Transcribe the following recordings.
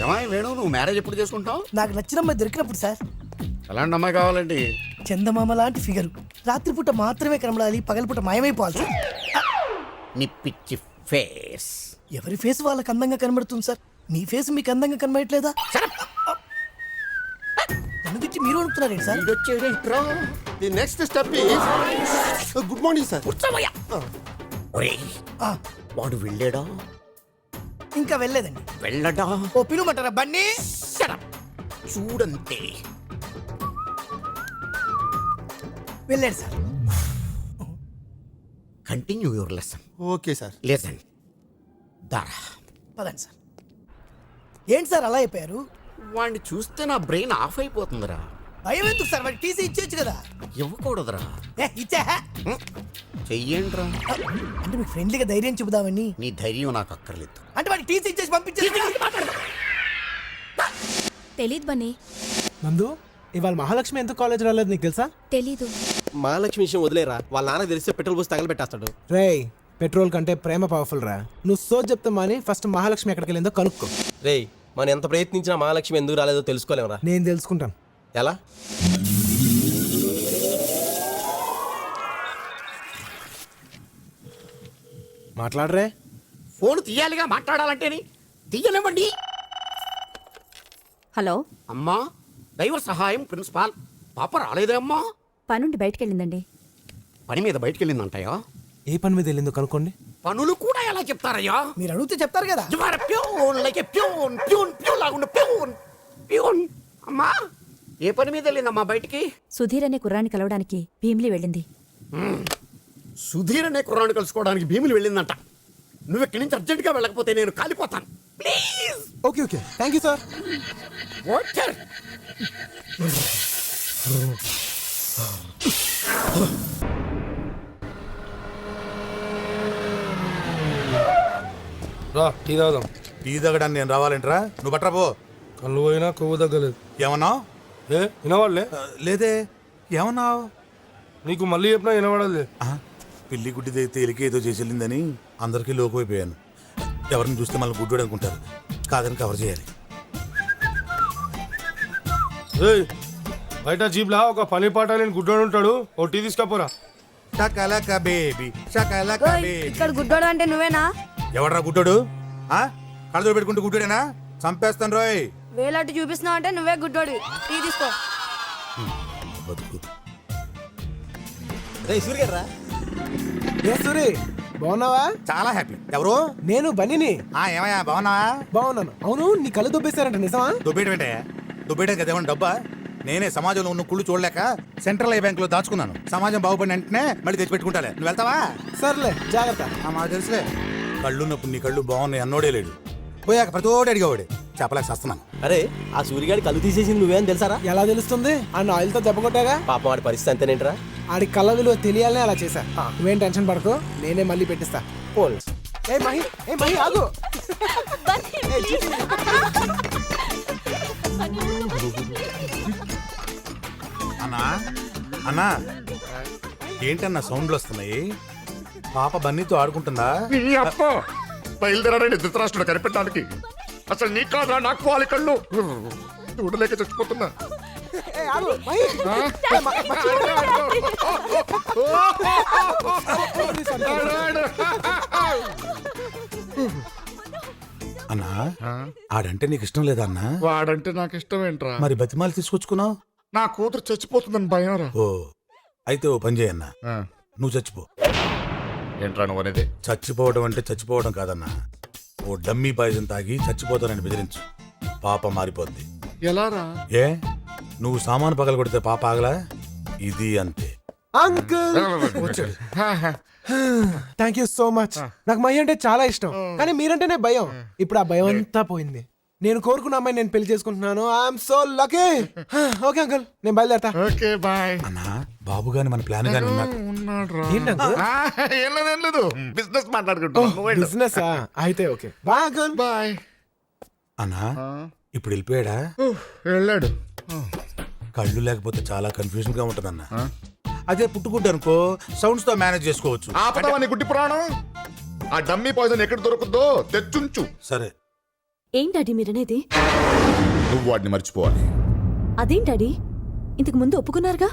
ఏమాయి వేణు, నువ్వు మ్యారేజ్ ఎప్పుడు చేసుకుంటావు? నాకు నచ్చిన అమ్మాయి దొరికినప్పుడు సార్. ఎలాంటి అమ్మాయి కావాలండి? చందమామ లాంటి ఫిగర్, రాత్రిపూట మాత్రమే కనబడాలి, పగలపూట మాయమైపోవాలి సార్. నీ పిచ్చి ఫేస్. ఎవరి ఫేస్ వాళ్ళకి అందంగా కనబడుతుంది సార్. మీ ఫేస్ మీకు అందంగా కనబడట్లేదా? నన్ను తిట్టి మీరు అడుగుతున్నారేంటి sir? The next step is good morning sir. ఒరేయ్, వాడు వెళ్ళాడా? ఇంకా వెళ్ళలేదండి. వెళ్ళడా? ఓ పిలువమంటారా బన్నీ? చూడంతే. వెళ్ళాడు sir. Continue your lesson. Okay sir. Lesson. దారా. పదండి సార్. ఏంటి సార్ అలా అయిపోయారు? వాడిని చూస్తే నా బ్రెయిన్ ఆఫ్ అయిపోతుందిరా. భయం ఎందుకు సార్? వాడికి టీసీ ఇచ్చేయచ్చు కదా. ఇవ్వకూడదురా. ఇచ్చా. చెయ్యండిరా. అంటే మీకు ఫ్రెండ్లీగా ధైర్యం చెబుదామని. నీ ధైర్యం నాకు అక్కర్లేదు. అంటే వాడికి టీసీ ఇచ్చేసి పంపించేది. తెలీదు బన్నీ. నందు, ఇవాళ మహాలక్ష్మి ఎందుకు కాలేజ్ రాలేదు నీకు తెలుసా? తెలీదు. మహాలక్ష్మి విషయం వదిలేరా, వాళ్ళ నాన్న తెలిస్తే పెట్రోల్ పోసి తగలబెట్టేస్తాడు. రేయ్, పెట్రోల్ కంటే ప్రేమ పవర్ఫుల్ రా. నువ్వు సోజ్ చెప్తా మాని ఫస్ట్ మహాలక్ష్మి ఎక్కడికి వెళ్ళిందో కనుక్కో. రేయ్, మనం ఎంత ప్రయత్నించినా మహాలక్ష్మి ఎందుకు రాలేదో తెలుసుకోలేమరా. నేను తెలుసుకుంటాను. ఎలా? మాట్లాడరే. ఫోన్ తీయాలిగా, మాట్లాడాలంటేని. తీయనివ్వండి. హలో. అమ్మా, దైవ సహాయం ప్రిన్సిపాల్. పాప రాలేదే అమ్మా? పనుండి బయటకెళ్ళిందండి. పని మీద బయటికి వెళ్ళిందంటయ్యా. ఏ పని మీద వెళ్ళిందో కనుక్కోండి. పనులు కూడా ఎలా చెప్తారయ్యా? మీరు అడిగితే చెప్తారు కదా. You are a peon, like a peon, peon, peon లాగుండే peon, peon. అమ్మా, ఏ పని మీద వెళ్ళిందమ్మా బయటికి? సుధీర్ అనే కుర్రాన్ని కలవడానికి భీమిలి వెళ్ళింది. సుధీర్ అనే కుర్రాన్ని కలుసుకోవడానికి భీములు వెళ్ళిందంట. నువ్వు ఇక్కడి నుంచి అర్జెంట్గా వెళ్ళకపోతే నేను కాలిపోతాను. Please. Okay okay, thank you sir. Water. రా టీ తాగుదాం. టీ తగ్గడానికి నేను రావాలంటరా? నువ్వు బట్రా పో. కళ్ళు పోయినా కొవ్వు తగ్గలేదు. ఏమన్నావు? ఏ వినవాళ్ళే? లేదే. ఏమన్నావు? నీకు మళ్ళీ చెప్పినా వినవాడలే. పిల్లి గుడ్డి తేలికి ఏదో చేసేళ్ళిందని అందరికీ లోకమైపోయాను. ఎవరిని చూస్తే మళ్ళీ గుడ్డు అనుకుంటారు. కాదని కవర్ చేయాలి. ఏయ్, బయట జీప్లా ఒక పని పాట నేను గుడ్డోడు ఉంటాడు. ఓ టీ తీసుకపోరా. Shakalaka baby, Shakalaka baby. ఇక్కడ గుడ్డోడు అంటే నువ్వేనా? ఎవడరా గుడ్డోడు? కళ్ళతో పెట్టుకుంటూ గుడ్డోడేనా? చంపేస్తాను రోయ్. వేలాంటి చూపిస్తున్నావు అంటే నువ్వే గుడ్డోడి. టీ తీసుకో. బతుకు. రేయ్ సూర్యరా. ఏ సూరి, బాగున్నావా? చాలా హ్యాపీ. ఎవరు? నేను బన్నీని. ఏమయ్యా, బాగున్నావా? బాగున్నాను. అవును, నీ కళ్ళు దొబ్బేశారంట, నిజమా? దుబ్బేయడం ఏంటే? దుబ్బేయడం కదా ఏమన్నా డబ్బా? నేనే సమాజంలో ఉన్న కుళ్ళు చూడలేక సెంట్రల్ బ్యాంక్ లో దాచుకున్నాను. సమాజం బాగుపడిన వెంటనే మళ్ళీ తెచ్చి పెట్టుకుంటాలే. నువ్వు వెళ్తావా? సర్లే, జాగ్రత్త. మాకు తెలుసులే. కళ్ళున్నప్పుడు నీ కళ్ళు బాగున్నాయి అన్నోడే లేడు. పోయాక ప్రతోడు అడిగేవాడే. చెప్పలేక వస్తున్నాను. అరే, ఆ సూర్యగాడి కళ్ళు తీసేసింది నువ్వేం తెలుసారా? ఎలా తెలుస్తుంది? ఆ ఆయిల్ తో దెబ్బ కొట్టాగా. పాపం వాడి పరిస్థితి అంతేనేంట్రా. ఆడి కళ్ళ విలువ తెలియాలనే అలా చేశా. నువ్వేం టెన్షన్ పడకు, నేనే మళ్ళీ పెట్టిస్తా. పోల్. ఏ మహి ఆగు. అన్నా అన్నా, ఏంటన్నా సౌండ్లు వస్తున్నాయి? పాప బన్నీతో ఆడుకుంటుందా? బయలుదేరాడండి ధృతరాష్ట్రుడు కనిపెట్టడానికి. అసలు నీ కాదురా, నాకు వాలి కళ్ళు చూడలేక చచ్చిపోతున్నా. అన్నా, ఆడంటే నీకు ఇష్టం లేదా అన్నా? వాడంటే నాకు ఇష్టం ఏంట్రా? మరి బతిమాలు తీసుకొచ్చుకున్నావు? నా కూతురు చచ్చిపోతుందని భయం రా. ఓ, అయితే ఓ పని చేయన్నా, నువ్వు చచ్చిపో. ఏంట్రా నువ్వు అనేది? చచ్చిపోవడం అంటే చచ్చిపోవడం కాదన్నా. ఓ డమ్మీ పాయిజన్ తాగి చచ్చిపోతానని బెదిరించు. పాప మారిపోద్ది. ఎలా రా? ఏ, నువ్వు సామాను పగల కొడితే పాప ఆగలా? ఇది అంతే. Uncle, thank you so much. నాకు మహి అంటే చాలా ఇష్టం, కానీ మీరంటేనే భయం. ఇప్పుడు ఆ భయం అంతా పోయింది. నేను కోరుకున్న అమ్మాయి నేను పెళ్లి చేసుకుంటున్నాను. I'm so lucky. Okay uncle, నేను బయలుదేరతా. Okay bye. అన్నా, బాబు గాని మన ప్లాన్ గాని ఏంటి అంకుల్? ఏం లేదు, బిజినెస్ మాట్లాడుకుంటున్నా. బిజినెస్ అయితే ఓకే. Bye uncle. బాయ్. అన్నా, ఇప్పుడు వెళ్ళిపోయాడా? వెళ్ళాడు. కళ్ళు లేకపోతే చాలా కన్ఫ్యూజన్ గా ఉంటదన్నా. అదే పుట్టుకుంటే అనుకో, సౌండ్స్ తో మేనేజ్ చేసుకోవచ్చు. ఆపదామని గుడ్డి పురాణం. ఆ డమ్మీ పాయిజన్ ఎక్కడ దొరుకుద్దో తెచ్చుంచు. సరే, ఏం డాడీ మీరనేది? నువ్వు వాడిని మర్చిపోవాలి. అదేం డాడీ, ఇంతకు ముందు ఒప్పుకున్నారుగా?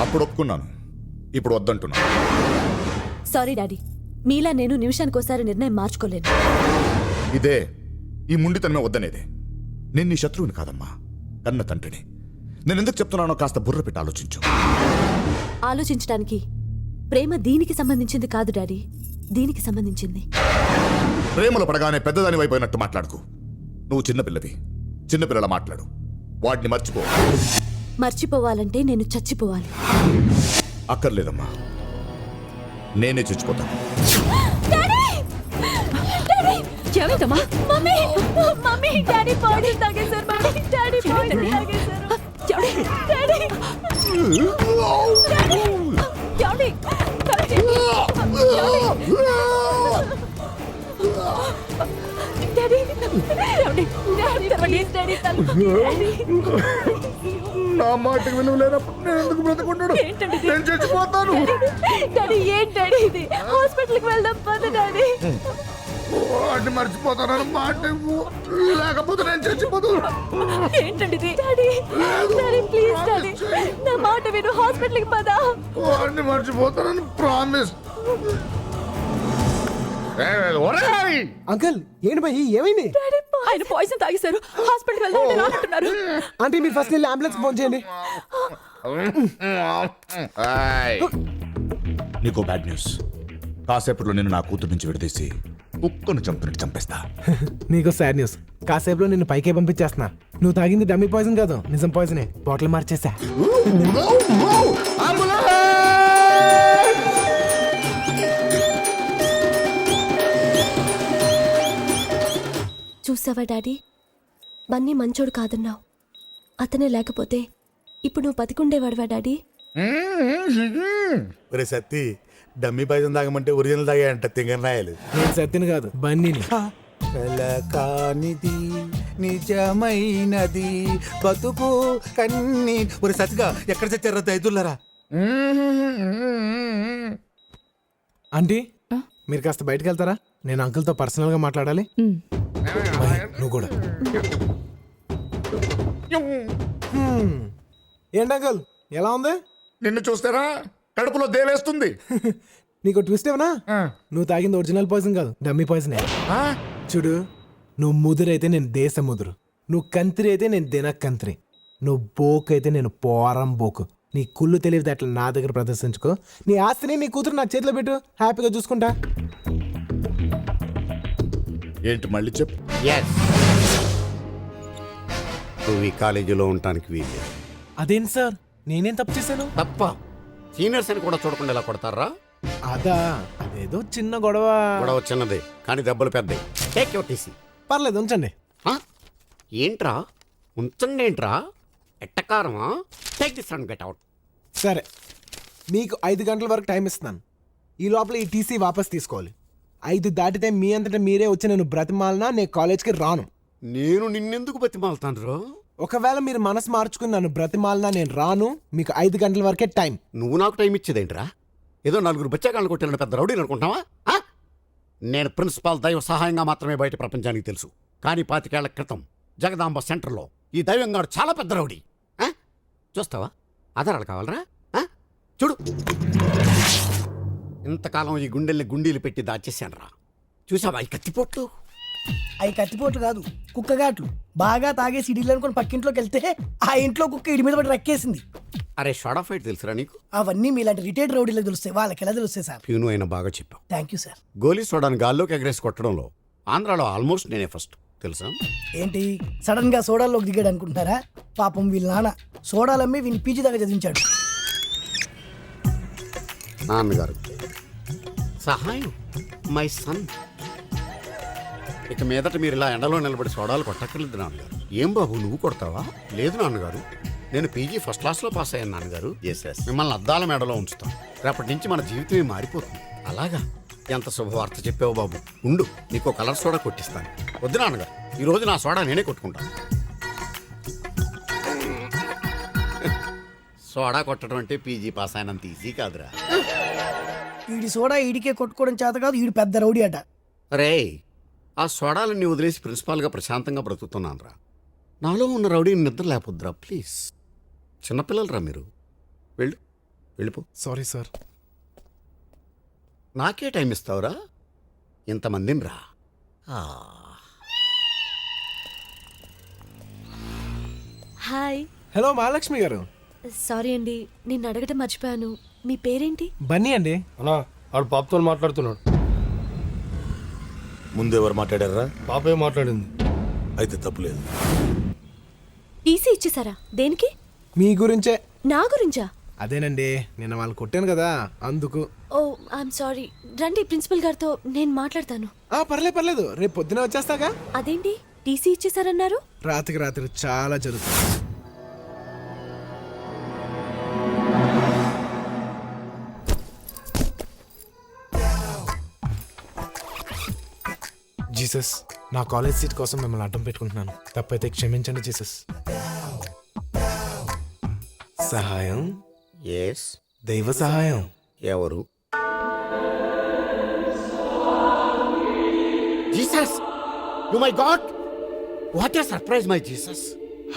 అప్పుడు ఒప్పుకున్నాను, ఇప్పుడు వద్దంటున్నాను. సారీ డాడీ, మీలా నేను నిమిషానికోసారి నిర్ణయం మార్చుకోలేను. ఇదే ఈ ముండితనమే వద్దనేదే. నేను నీ శత్రువుని కాదమ్మా, కన్న తండ్రిని. నేను ఎందుకు చెప్తున్నానో కాస్త బుర్ర పెట్టి ఆలోచించు. ఆలోచించడానికి ప్రేమ దీనికి సంబంధించింది కాదు డాడీ, దీనికి సంబంధించింది. ప్రేమలో పడగానే పెద్దదాని వైపోయినట్టు మాట్లాడుకు. నువ్వు చిన్నపిల్లవి, చిన్నపిల్లల మాట్లాడు. వాడిని మర్చిపో. మర్చిపోవాలంటే నేను చచ్చిపోవాలి. అక్కర్లేదమ్మా, నేనే చచ్చిపోతాను. ఏమైందమ్మా? మమ్మీ మమ్మీ డాడీ పాయిజన్ తాగేశారు. మమ్మీ డాడీ పాయిజన్ తాగేశారు. డాడీ డాడీ డాడీ నా మాటకు విలువ లేనప్పుడు నేను ఎందుకు బ్రతుకుంటాడు? నేను చచ్చిపోతాను. డాడీ ఏంటండి ఇది? హాస్పిటల్కి వెళ్దాం పద డాడీ. వాడిని మర్చిపోతానని మాట ఇవ్వు, లేకపోతే నేను చచ్చిపోతాను. ఏంటండి ఇది? డాడీ డాడీ ప్లీజ్ డాడీ నా మాట విను, హాస్పిటల్కి పద. వాడిని మర్చిపోతానని ప్రామిస్. అంకుల్ ఏంటి భయ్, ఏమైంది? డాడీ ఆయన పాయిజన్ తాగేశారు, హాస్పిటల్కి వెళ్దాం అంటే రానంటున్నారు. అంటే మీరు ఫస్ట్ వెళ్ళి అంబులెన్స్ ఫోన్ చేయండి. నీకు బ్యాడ్ న్యూస్. కాసేపట్లో నేను నా కూతురు నుంచి విడదీసి కుక్కను చంపినట్టు చంపేస్తా. నీకు సాడ్ న్యూస్. కాసేపులో నిన్ను పైకే పంపించేస్తున్నా. నువ్వు తాగింది డమ్మీ పాయిజన్ కాదు, నిజం పాయిజనే. బాటిల్ మార్చేసా. చూసావా డాడీ, బన్నీ మంచోడు కాదన్నావు. అతనే లేకపోతే ఇప్పుడు నువ్వు బతికుండేవాడువా డాడీ? ఒరే సత్తి, డమ్మీ పాయసం తాగమంటే ఒరిజినల్ తాగాయంట తింగరాయలు. నేను సత్యని కాదు, బన్నీని. కానిది నిజమైనది బతుకు కన్ని. ఒరే సత్తిగా ఎక్కడ చచ్చారా దైదులరా? ఆంటీ మీరు కాస్త బయటకు వెళ్తారా? నేను అంకుల్తో పర్సనల్గా మాట్లాడాలి. భయ్, నువ్వు కూడా. ఏంటి అంకుల్ ఎలా ఉంది? నిన్ను చూస్తారా కడుపులో దేవేస్తుంది. నీకు ట్విస్ట్ ఏమన్నా? నువ్వు తాగింది ఒరిజినల్ పాయిజన్ కాదు, డమ్మీ పాయిజనే. చూడు, నువ్వు ముదురైతే నేను దేశ ముదురు, నువ్వు కంత్రి అయితే నేను దినకంత్రి, నువ్వు బోకు అయితే నేను పోరం బోకు. నీ కుళ్ళు తెలియదు అట్లా నా దగ్గర ప్రదర్శించుకో. నీ ఆస్తిని నీ కూతురు నా చేతిలో పెట్టు, హ్యాపీగా చూసుకుంటా. ఏంటి మళ్ళీ చెప్పు. నువ్వు ఈ కాలేజీలో ఉండటానికి వీలు. అదేంటి సార్, నేనేం తప్పు చేశాను? తప్ప సీనియర్స్ అని కూడా చూడకుండా ఇలా కొడతారా? అదా, అదేదో చిన్న గొడవ. గొడవ చిన్నదే కానీ దెబ్బలు పెద్దవి. Take your TC. పర్లేదు ఉంచండి. ఏంట్రా ఉంచండి ఏంట్రా, ఎట్టకారమా? Take this and get out. సరే, మీకు 5 గంటల వరకు టైం ఇస్తున్నాను. ఈ లోపల ఈ టీసీ వాపస్ తీసుకోవాలి. 5 దాటితే మీ అంతటా మీరే వచ్చి నేను బ్రతిమాలనా నేను కాలేజ్కి రాను. నేను నిన్నెందుకు బతిమాలుతాను? ఒకవేళ మీరు మనసు మార్చుకుని నన్ను బ్రతిమాలనా నేను రాను. మీకు 5 గంటల వరకే టైం. నువ్వు నాకు టైం ఇచ్చేదేంట్రా? ఏదో 4 బచ్చాకాలను కొట్టిన పెద్ద రౌడీని అనుకుంటున్నావా? నేను ప్రిన్సిపాల్ దైవ సహాయంగా మాత్రమే బయట ప్రపంచానికి తెలుసు. కానీ 25 ఏళ్ల క్రితం జగదాంబ సెంటర్లో ఈ దైవంగాడు చాలా పెద్ద రౌడీ. చూస్తావా? ఆధారాలు కావాలరా? చూడు, ఇంతకాలం ఈ గుండెల్ని గుండీలు పెట్టి దాచేశానురా. చూసావా ఈ కత్తిపోట్లు? అవి కత్తిపోట్లు కాదు, కుక్కగాట్లు. బాగా తాగేసి ఇడిలు అనుకుని పక్కింట్లోకి వెళ్తే ఆ ఇంట్లో కుక్క ఇడి మీద పడి రక్కేసింది. అరే షార్ట్ ఫైట్ తెలుసురా నీకు? అవన్నీ మీలాంటి రిటైర్డ్ రౌడీలకు తెలుస్తాయి, వాళ్ళకి ఎలా తెలుస్తాయి సార్? ప్యూను అయినా బాగా చెప్పావు. Thank you sir. గోలీ సోడాని గాల్లోకి ఎగరేసి కొట్టడంలో ఆంధ్రాలో ఆల్మోస్ట్ నేనే ఫస్ట్ తెలుసా? ఏంటి సడన్ గా సోడాల్లోకి దిగాడు అనుకుంటున్నారా? పాపం వీళ్ళ నాన్న సోడాలమ్మి వీని పీజీ దాకా చదివించాడు. నాన్నగారు సహాయం మై సన్. ఇక మీదట మీరు ఇలా ఎండలో నిలబడి సోడాలు కొట్టక్కర్లేదు నాన్నగారు. ఏం బాబు నువ్వు కొడతావా? లేదు నాన్నగారు, నేను పీజీ ఫస్ట్ క్లాస్లో పాస్ అయ్యాను నాన్నగారు. మిమ్మల్ని అద్దాల మేడలో ఉంచుతాం. రేపటి నుంచి మన జీవితమే మారిపోతుంది. అలాగా? ఎంత శుభవార్త చెప్పావు బాబు. ఉండు, నీకు కలర్ సోడా కొట్టిస్తాను. వద్దు నాన్నగారు, ఈరోజు నా సోడా నేనే కొట్టుకుంటాను. సోడా కొట్టడం అంటే పీజీ పాస్ అయినంత ఈజీ కాదురా. వీడి సోడా ఈడికే కొట్టుకోవడం చేత కాదు, ఈడు పెద్ద రౌడీ అట. రే, ఆ సోడాలన్నీ వదిలేసి ప్రిన్సిపాల్గా ప్రశాంతంగా బ్రతుకుతున్నాను రా. నాలో ఉన్న రౌడీని నిద్ర లేపొద్దురా ప్లీజ్. చిన్నపిల్లలరా మీరు. వెళ్ళిపో. Sorry sir. నాకే టైం ఇస్తావురా? ఇంతమందిని రా. హాయ్. హలో మహాలక్ష్మి గారు. సారీ అండి, నిన్ను అడగటం మర్చిపోయాను. మీ పేరేంటి? బన్నీ అండి. అన్నా ఆడు పాపతో మాట్లాడుతున్నాడు. ముందు ఎవరు మాట్లాడారా? పాపే మాట్లాడింది. అయితే తప్పులేదు. టీసీ ఇచ్చేసారా? దేనికి? మీ గురించే. నా గురించా? అదేనండి, నిన్న వాళ్ళు కొట్టాను కదా అందుకు. ఓ ఐఎమ్ సారీ. రండి, ప్రిన్సిపల్ గారితో నేను మాట్లాడతాను. పర్లేదు, రేపు పొద్దున వచ్చేస్తాగా. అదేంటి టీసీ ఇచ్చేసారన్నారు? రాత్రికి రాత్రి చాలా జరుగుతుంది. జీసస్, నా కాలేజ్ సీట్ కోసం మిమ్మల్ని అడ్డం పెట్టుకుంటున్నాను. తప్పైతే క్షమించండి జీసస్. సహాయం, ఎస్. దైవ సహాయం. ఎవరు? Jesus! You my God! What a surprise my Jesus!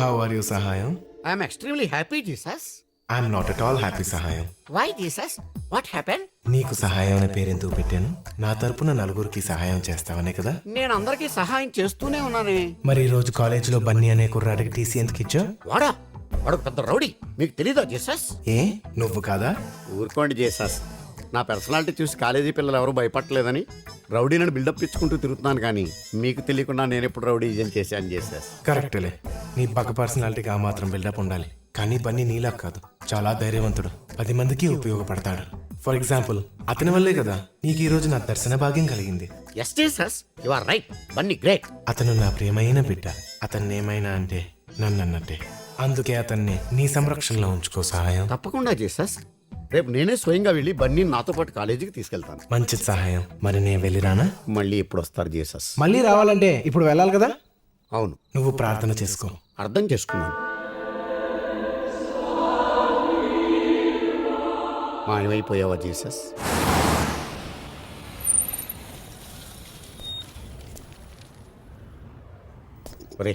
How are you Sahayam? I'm extremely happy Jesus. I'm not at all happy Sahayam. Why Jesus? What happen? నీకు సహాయం అనే పేరెందుకు పెట్టాను? నా తరపున నలుగురికి సహాయం చేస్తావనే కదా. నేను అందరికీ సహాయం చేస్తూనే ఉన్నానే. మరి ఈ రోజు కాలేజీలో బన్నీ అనే కుర్రాడికి టీసీ ఎందుకు ఇచ్చావు? వాడు పెద్ద రౌడీ, మీకు తెలీదా జీసస్? ఏ నువ్వు కాదా? ఊరుకోండి జీసస్. నా పర్సనాలిటీ చూసి కాలేజీ పిల్లలు ఎవరు భయపడలేదని రౌడీని బిల్డప్ ఇచ్చుకుంటూ తిరుగుతున్నాను, కానీ మీకు తెలియకుండా నేను ఎప్పుడు రౌడీ చేశాను జీసస్. కరెక్ట్లే, నీ పక్క పర్సనాలిటీకి ఆ మాత్రం బిల్డప్ ఉండాలి. కానీ బన్నీ నీలా కాదు, చాలా ధైర్యవంతుడు, 10 మందికి ఉపయోగపడతాడు. ఫర్ ఎగ్జాంపుల్, అతని వల్లే కదా నీకు ఈ రోజు నా దర్శన భాగ్యం కలిగింది. Yes Jesus, you are right. Bunny great. అతను నా ప్రియమైన బిడ్డ. అతన్ని ఏమైనా అంటే నన్ను అన్నట్టే. అందుకే అతన్ని నీ సంరక్షణలో ఉంచుకో సహాయం. తప్పకుండా జీసస్. రేపు నేనే స్వయంగా వెళ్ళి బన్నీని నాతో పాటు కాలేజీకి తీసుకెళ్తాను. మంచిది సహాయం. మరి నేను వెళ్ళిరానా? మళ్ళీ ఎప్పుడు వస్తారు జీసస్? మళ్ళీ రావాలంటే ఇప్పుడు వెళ్ళాలి కదా. అవును, నువ్వు ప్రార్థన చేసుకో. అర్థం చేసుకున్నాను. మాయమైపోయావా జీసస్? ఒరే,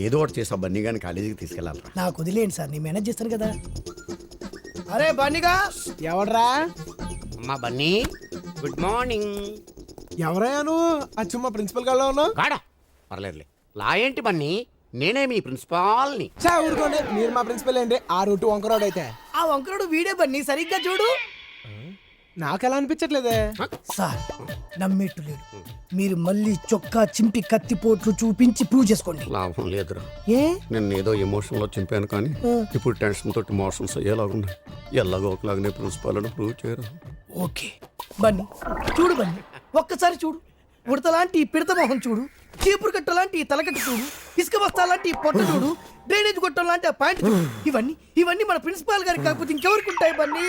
ఏదో ఒకటి చేసా బన్నీ గాని కాలేజీకి తీసుకెళ్ళాలి. నాకు వదిలేండి సార్, నేను మేనేజ్ చేస్తాను కదా. అరే బన్నీగా. ఎవడ్రా? అమ్మా బన్నీ, గుడ్ మార్నింగ్. ఎవరయ్యా నువ్వు? అచ్చుమ్మ ప్రిన్సిపల్ గారిలో ఉన్నావు. కాడా పర్లేదులే. లా ఏంటి బన్నీ, నేనే మీ ప్రిన్సిపాల్ని. ఊరుకోండి, మీరు మా ప్రిన్సిపల్ ఏంటి? ఆ రూటు వంకరోడ్ అయితే. ఆ వంకరుడు వీడే బన్నీ, సరిగ్గా చూడు. నాకెలా అనిపించట్లేదే. సార్ నమ్మేట్టు లేదు. మీరు మళ్ళీ చొక్కా చింపి కత్తిపోట్లు చూపించి ప్రూవ్ చేసుకోండి. లాభం లేదురా. ఏ? నేను ఏదో ఎమోషన్లో చింపాను, కానీ ఇప్పుడు టెన్షన్ తోటి మోషన్స్ అయ్యేలాగున్నాయి. ఎలాగో ఒకలాగానే ప్రిన్సిపాల్ అని ప్రూవ్ చేయరు. ఓకే బన్నీ, చూడు బన్నీ, ఒక్కసారి చూడు. ఉడతలాంటి ఈ పిడత మొహం చూడు, చీపురు కట్ట లాంటి ఈ తలకట్టు చూడు, ఇసుక బస్తా లాంటి ఈ పొట్ట చూడు, డ్రైనేజ్ గొట్టం లాంటి ఆ పాయింట్ చూడు. ఇవన్నీ మన ప్రిన్సిపాల్ గారికి కాకపోతే ఇంకెవరికి ఉంటాయి బన్నీ?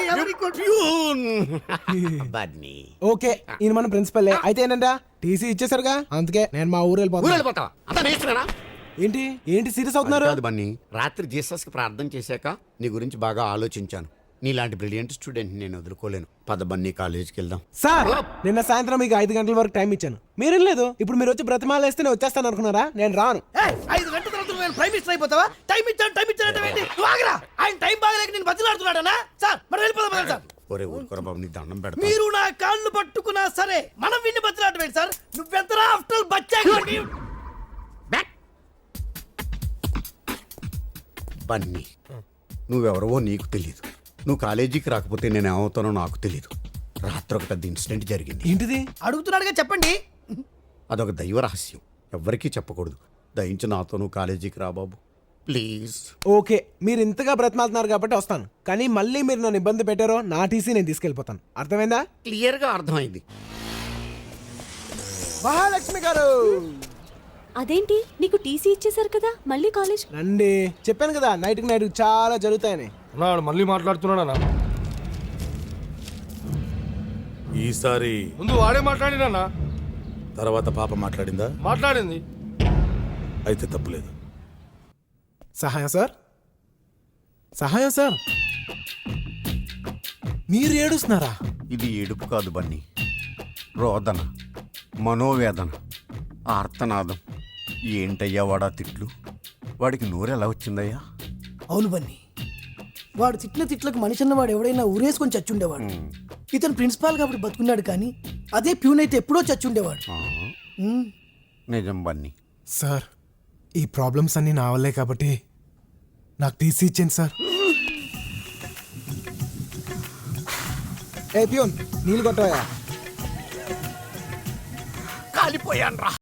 బన్నీ ఓకే, ఈయన మన ప్రిన్సిపల్ అయితే ఏంటంటే టీసీ ఇచ్చేసారుగా, అందుకే నేను మా ఊరు వెళ్ళిపోతావా? అంతా నేర్చుకున్నా. ఏంటి ఏంటి సీరియస్ అవుతున్నారు? కాదు బన్నీ, రాత్రి జీసస్ కి ప్రార్థన చేశాక నీ గురించి బాగా ఆలోచించాను. నీలాంటి బ్రిలియంట్ స్టూడెంట్ నేను వదులుకోలేను. పద బన్నీ, కాలేజీకి వెళ్దాం. సార్, నిన్న సాయంత్రం మీకు 5 గంటల వరకు టైం ఇచ్చాను, మీరేం లేదు. ఇప్పుడు మీరు వచ్చి బ్రతిమాలేస్తే నేను వచ్చేస్తాను అనుకున్నారా? నేను రాను. 5 గంటల తర్వాత నేను ప్రైమ్ మినిస్టర్ అయిపోతావా? టైం ఇచ్చాను ఆయన టైం బాగలేక నేను బతిలాడుతున్నాడనా? సార్ మనం వెళ్ళిపోదాం సార్. ఒరే ఊరుకోరా బాబు, నీకు దండం పెడతా. మీరు నా కాళ్ళు పట్టుకున్నా సరే మనం విన్ని బతిలాడమేంటి సార్? నువ్వెంతరా ఆఫ్టర్ బచ్చా. బన్నీ, నువ్వెవరవో నీకు తెలీదు. నువ్వు కాలేజీకి రాకపోతే నేను ఏమవుతానో నాకు తెలీదు. రాత్రి ఒక పెద్ద ఇన్సిడెంట్ జరిగింది. ఏంటిది? అడుగుతున్నాడుగా చెప్పండి. అదొక దైవ రహస్యం, ఎవ్వరికీ చెప్పకూడదు. దయించి నాతో నువ్వు కాలేజీకి రా బాబు, ప్లీజ్. ఓకే, మీరు ఇంతగా బ్రతిమాలుతున్నారు కాబట్టి వస్తాను, కానీ మళ్ళీ మీరు నన్ను ఇబ్బంది పెట్టారో నా టీసీ నేను తీసుకెళ్ళిపోతాను. అర్థమైందా? క్లియర్గా అర్థమైంది. మహాలక్ష్మి గారు. అదేంటి నీకు టీసీ ఇచ్చేసారు కదా, మళ్ళీ కాలేజ్? రండి, చెప్పాను కదా నైట్కి నైట్ చాలా జరుగుతాయని. వాడు మళ్ళీ మాట్లాడుతున్నాడా? ఈసారి ముందు వాడే మాట్లాడినా. తర్వాత పాప మాట్లాడిందా? మాట్లాడింది. అయితే తప్పులేదు. సహాయం సార్, సహాయం సార్, మీరు ఏడుస్తున్నారా? ఇది ఏడుపు కాదు బన్నీ, రోదన, మనోవేదన. ఆర్తనాదం. ఏంటయ్యా వాడా తిట్లు? వాడికి నోరెలా వచ్చిందయ్యా? అవును బన్నీ, వాడు తిట్టిన తిట్లకు మనిషి అన్నవాడు ఎవడైనా ఊరేసుకొని చచ్చుండేవాడు. ఇతను ప్రిన్సిపాల్ కాబట్టి బతుకున్నాడు, కానీ అదే ప్యూన్ అయితే ఎప్పుడో చచ్చుండేవాడు. ఆ, ఉమ్. నిజం బన్నీ. సార్ ఈ ప్రాబ్లమ్స్ అన్నీ నా వల్లే కాబట్టి నాకు టీసీ ఇచ్చేయండి సార్. ఏ ప్యూన్ నీళ్ళు కొట్టవా? కాలిపోయాను రా.